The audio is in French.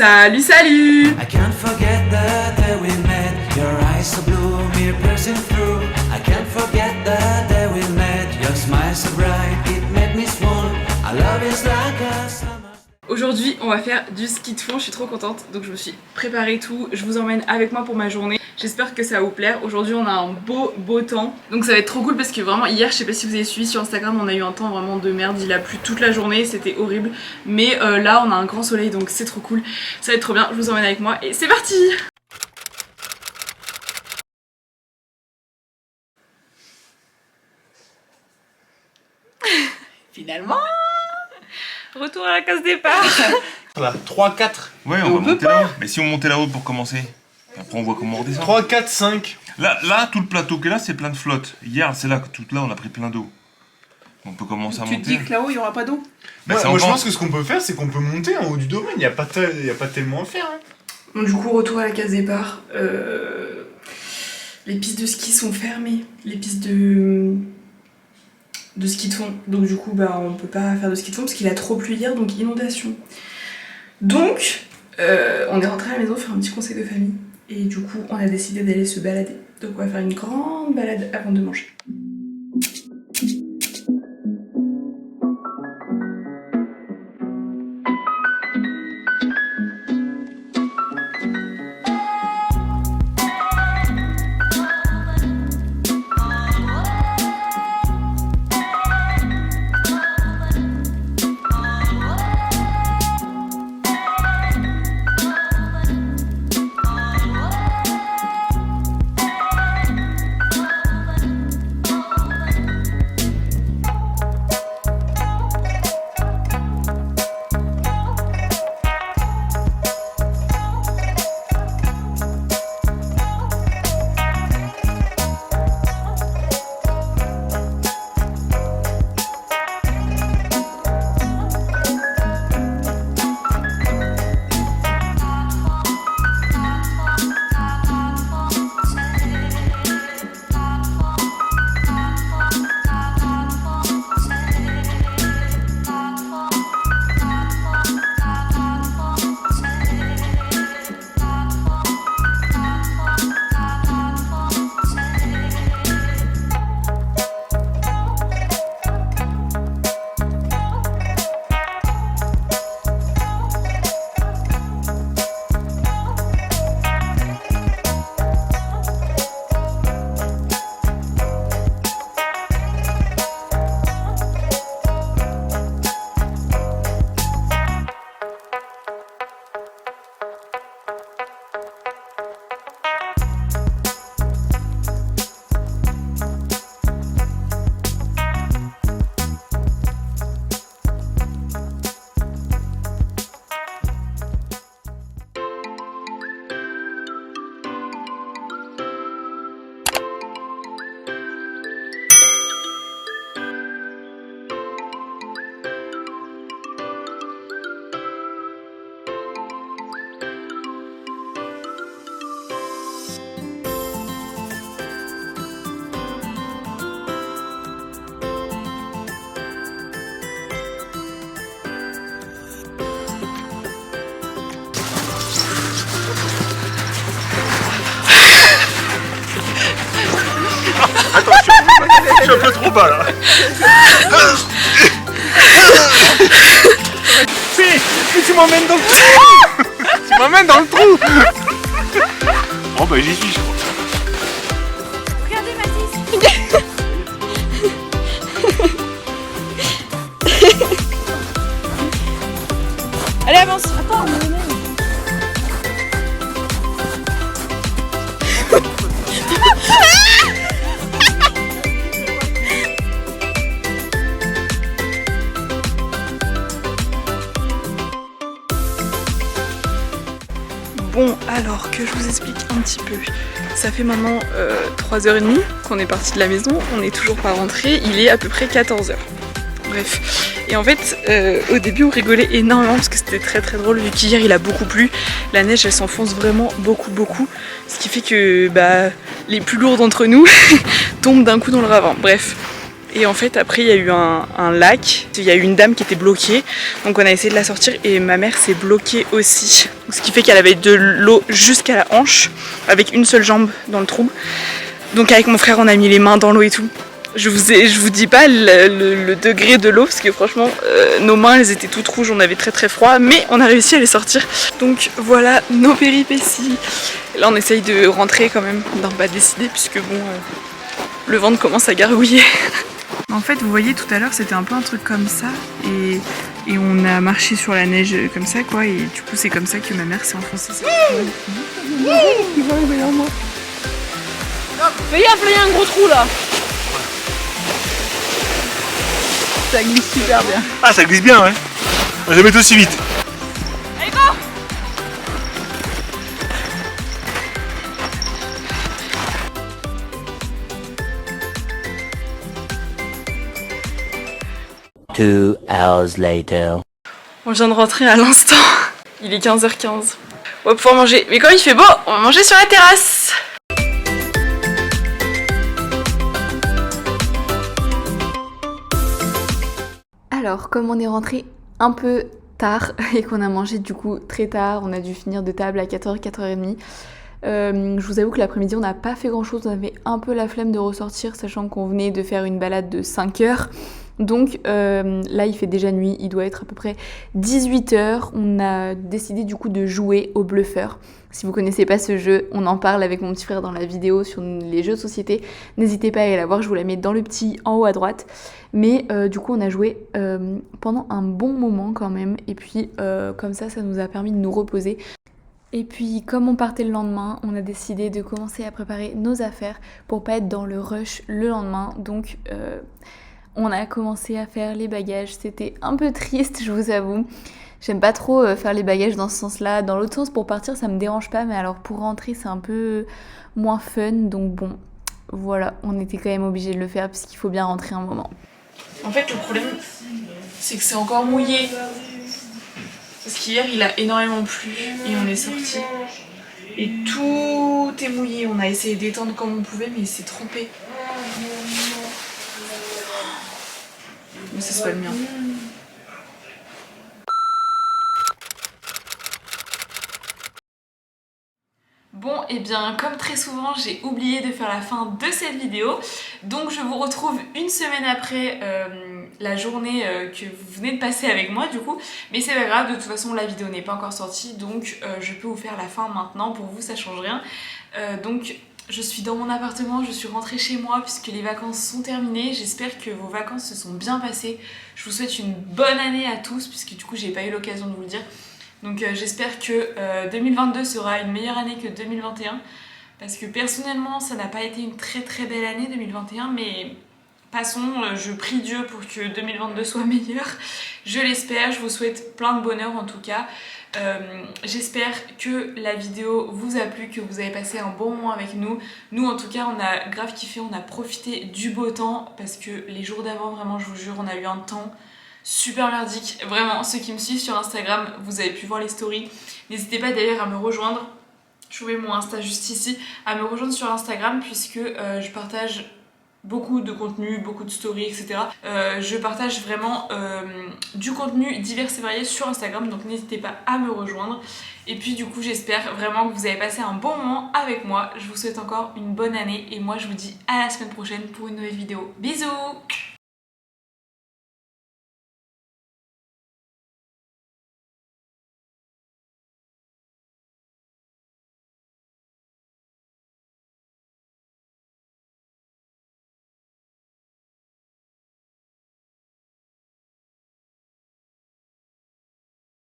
Salut, salut! I can't forget the day we met. Your eyes so blue, me piercing through. I can't forget the day we met. Your smile so bright, it made me swoon. Our love is like a summer. Aujourd'hui, on va faire du ski de fond, je suis trop contente, donc je me suis préparé tout, je vous emmène avec moi pour ma journée. J'espère que ça va vous plaire. Aujourd'hui, on a un beau temps, donc ça va être trop cool parce que vraiment hier, je sais pas si vous avez suivi sur Instagram, on a eu un temps vraiment de merde, il a plu toute la journée, c'était horrible. Mais là, on a un grand soleil, donc c'est trop cool, ça va être trop bien, je vous emmène avec moi et c'est parti! Finalement, retour à la case départ. Là, 3, 4. Ouais, on va monter là-haut. Mais si on montait là-haut pour commencer, après on voit comment on redescend. 3, 4, 5. Là, tout le plateau qui est là, c'est plein de flotte. Hier, c'est là que tout là, on a pris plein d'eau. On peut commencer à monter. Tu te dis que là-haut, il n'y aura pas d'eau? Bah, Moi, je pense que ce qu'on peut faire, c'est qu'on peut monter en haut du domaine. Il n'y a pas tellement à faire. Hein. Bon, du coup, retour à la case départ. Les pistes de ski sont fermées. Les pistes de ski de fond. Donc du coup, bah, on peut pas faire de ski de fond parce qu'il a trop plu hier, donc inondation. Donc, on est rentré à la maison faire un petit conseil de famille. Et du coup, on a décidé d'aller se balader. Donc on va faire une grande balade avant de manger. Je suis un peu trop bas là. Mais tu m'emmènes dans le trou. Tu m'emmènes dans le trou. Oh bah j'y suis je crois. Regardez Mathis. Allez avance. Attends, on est même. Bon, alors que je vous explique un petit peu. Ça fait maintenant 3h30 qu'on est parti de la maison, on n'est toujours pas rentré, il est à peu près 14h. Bref. Et en fait, au début on rigolait énormément parce que c'était très drôle vu qu'hier il a beaucoup plu. La neige elle s'enfonce vraiment beaucoup. Ce qui fait que bah, les plus lourds d'entre nous tombent d'un coup dans le ravin. Bref. Et en fait après il y a eu un lac, il y a eu une dame qui était bloquée, donc on a essayé de la sortir et ma mère s'est bloquée aussi. Donc, ce qui fait qu'elle avait de l'eau jusqu'à la hanche, avec une seule jambe dans le trou. Donc avec mon frère on a mis les mains dans l'eau et tout. Je vous dis pas le degré de l'eau parce que franchement nos mains elles étaient toutes rouges, on avait très très froid, mais on a réussi à les sortir. Donc voilà nos péripéties. Et là on essaye de rentrer quand même, d'en pas décider puisque bon le ventre commence à gargouiller. En fait vous voyez tout à l'heure c'était un peu un truc comme ça et on a marché sur la neige comme ça quoi, et du coup c'est comme ça que ma mère s'est enfoncée. Fais gaffe, là, il y a un gros trou là. Ça glisse super bien. Ah, ça glisse bien, ouais. On va jamais été aussi vite. Allez, go! 2 hours later. On vient de rentrer à l'instant. Il est 15h15. On va pouvoir manger. Mais comme il fait beau, on va manger sur la terrasse. Alors, comme on est rentré un peu tard et qu'on a mangé du coup très tard, on a dû finir de table à 4h, 4h30. Je vous avoue que l'après-midi on n'a pas fait grand chose, on avait un peu la flemme de ressortir sachant qu'on venait de faire une balade de 5 heures. Donc là il fait déjà nuit, il doit être à peu près 18h. On a décidé du coup de jouer au bluffeur. Si vous connaissez pas ce jeu, on en parle avec mon petit frère dans la vidéo sur les jeux de société. N'hésitez pas à aller la voir, je vous la mets dans le petit en haut à droite. Mais du coup on a joué pendant un bon moment quand même. Et puis comme ça nous a permis de nous reposer. Et puis comme on partait le lendemain, on a décidé de commencer à préparer nos affaires pour pas être dans le rush le lendemain. Donc on a commencé à faire les bagages. C'était un peu triste, je vous avoue. J'aime pas trop faire les bagages dans ce sens-là. Dans l'autre sens, pour partir, ça me dérange pas. Mais alors pour rentrer, c'est un peu moins fun. Donc bon, voilà, on était quand même obligé de le faire puisqu'il faut bien rentrer un moment. En fait, le problème, c'est que c'est encore mouillé. Parce qu'hier, il a énormément plu et on est sorti. Et tout est mouillé. On a essayé d'étendre comme on pouvait, mais il s'est trompé. Mais ça, c'est pas le mien. Bon, et bien comme très souvent j'ai oublié de faire la fin de cette vidéo, donc je vous retrouve une semaine après la journée que vous venez de passer avec moi du coup, mais c'est pas grave, de toute façon la vidéo n'est pas encore sortie, donc je peux vous faire la fin maintenant, pour vous ça change rien. Donc je suis dans mon appartement, je suis rentrée chez moi puisque les vacances sont terminées, j'espère que vos vacances se sont bien passées, je vous souhaite une bonne année à tous puisque du coup j'ai pas eu l'occasion de vous le dire. Donc j'espère que 2022 sera une meilleure année que 2021 parce que personnellement ça n'a pas été une très très belle année 2021, mais passons, je prie Dieu pour que 2022 soit meilleur, je l'espère, je vous souhaite plein de bonheur en tout cas. J'espère que la vidéo vous a plu, que vous avez passé un bon moment avec nous. Nous en tout cas on a grave kiffé, on a profité du beau temps parce que les jours d'avant vraiment je vous jure on a eu un temps super merdique, vraiment. Ceux qui me suivent sur Instagram, vous avez pu voir les stories. N'hésitez pas d'ailleurs à me rejoindre, je vous mets mon Insta juste ici, à me rejoindre sur Instagram puisque je partage beaucoup de contenu, beaucoup de stories, etc. Je partage vraiment du contenu divers et varié sur Instagram, donc n'hésitez pas à me rejoindre. Et puis du coup j'espère vraiment que vous avez passé un bon moment avec moi. Je vous souhaite encore une bonne année et moi je vous dis à la semaine prochaine pour une nouvelle vidéo. Bisous!